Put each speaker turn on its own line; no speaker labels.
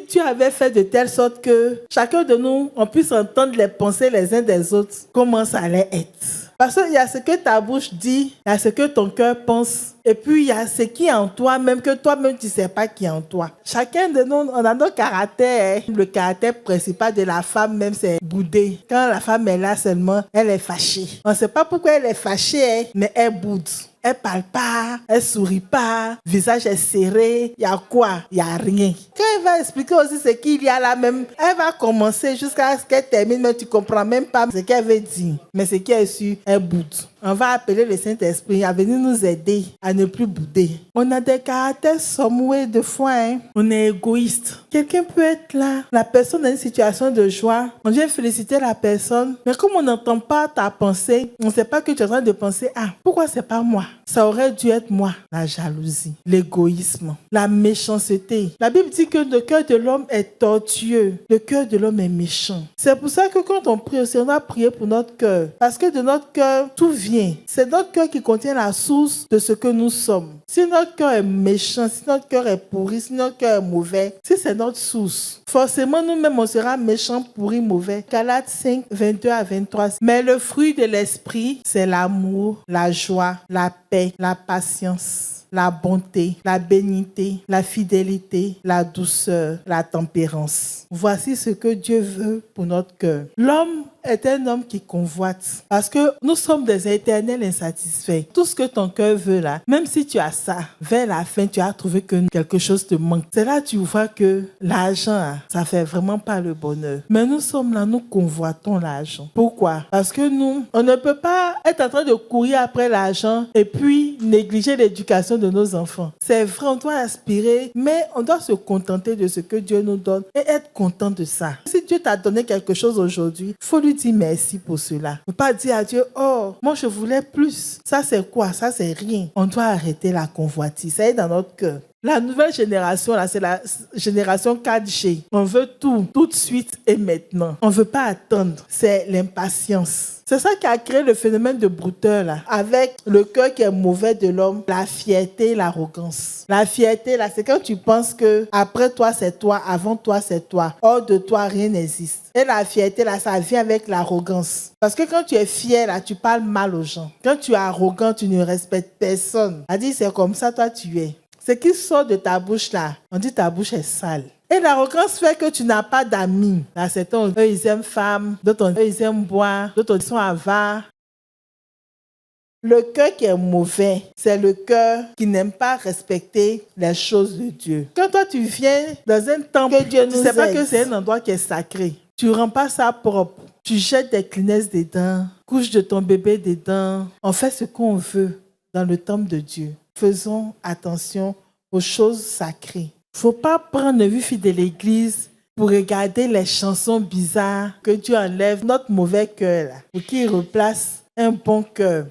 Dieu avait fait de telle sorte que chacun de nous, on puisse entendre les pensées les uns des autres, comment ça allait être. Parce qu'il y a ce que ta bouche dit, il y a ce que ton cœur pense, et puis il y a ce qui est en toi, même que toi-même tu ne sais pas qui est en toi. Chacun de nous, on a nos caractères. Le caractère principal de la femme même, c'est bouder. Quand la femme est là seulement, elle est fâchée. On ne sait pas pourquoi elle est fâchée, mais elle boude. Elle parle pas, elle sourit pas, visage est serré, il y a quoi? Il y a rien. Quand elle va expliquer aussi ce qu'il y a là même, elle va commencer jusqu'à ce qu'elle termine, mais tu comprends même pas ce qu'elle veut dire. Mais ce qui est sûr, elle boude. On va appeler le Saint-Esprit à venir nous aider à ne plus bouder. On a des caractères sommeaux de foi, hein. On est égoïste. Quelqu'un peut être là, la personne dans une situation de joie, on vient féliciter la personne, mais comme on n'entend pas ta pensée, on ne sait pas que tu es en train de penser, ah, pourquoi c'est pas moi? Ça aurait dû être moi. La jalousie, l'égoïsme, la méchanceté. La Bible dit que le cœur de l'homme est tortueux. Le cœur de l'homme est méchant. C'est pour ça que quand on prie aussi, on doit prier pour notre cœur. Parce que de notre cœur, tout vient. C'est notre cœur qui contient la source de ce que nous sommes. Si notre cœur est méchant, si notre cœur est pourri, si notre cœur est mauvais, si c'est notre source, forcément nous-mêmes on sera méchants, pourris, mauvais. Galates 5, 22 à 23. Mais le fruit de l'esprit, c'est l'amour, la joie, la paix, la patience, la bonté, la bénignité, la fidélité, la douceur, la tempérance. Voici ce que Dieu veut pour notre cœur. L'homme est un homme qui convoite parce que nous sommes des éternels insatisfaits. Tout ce que ton cœur veut là, même si tu as ça, vers la fin, tu as trouvé que quelque chose te manque. C'est là que tu vois que l'argent, ça fait vraiment pas le bonheur. Mais nous sommes là, nous convoitons l'argent. Pourquoi? Parce que nous, on ne peut pas être en train de courir après l'argent et puis négliger l'éducation de nos enfants. C'est vrai, on doit aspirer, mais on doit se contenter de ce que Dieu nous donne et être content de ça. Si Dieu t'a donné quelque chose aujourd'hui, il faut lui dire merci pour cela. Ne pas dire à Dieu, oh, moi je voulais plus. Ça c'est quoi? Ça c'est rien. On doit arrêter la convoitise. Ça est dans notre cœur. La nouvelle génération, là, c'est la génération 4G. On veut tout de suite et maintenant. On ne veut pas attendre. C'est l'impatience. C'est ça qui a créé le phénomène de brouteur, là, avec le cœur qui est mauvais de l'homme, la fierté, l'arrogance. La fierté, là, c'est quand tu penses que après toi, c'est toi, avant toi, c'est toi. Hors de toi, rien n'existe. Et la fierté, là, ça vient avec l'arrogance. Parce que quand tu es fier, là, tu parles mal aux gens. Quand tu es arrogant, tu ne respectes personne. On dit, c'est comme ça, toi, tu es. Ce qui sort de ta bouche, là, on dit ta bouche est sale. Et l'arrogance fait que tu n'as pas d'amis. Là, certains, eux, ils aiment femmes, d'autres, eux, ils aiment boire, d'autres, ils sont avares. Le cœur qui est mauvais, c'est le cœur qui n'aime pas respecter les choses de Dieu. Quand toi, tu viens dans un temple, que Dieu nous tu ne sais pas que c'est un endroit qui est sacré. Tu ne rends pas ça propre. Tu jettes des Kleenex dedans, couches de ton bébé dedans. On fait ce qu'on veut dans le temple de Dieu. Faisons attention aux choses sacrées. Il ne faut pas prendre le wifi de l'église pour regarder les chansons bizarres que Dieu enlève notre mauvais cœur là, pour qu'il replace un bon cœur.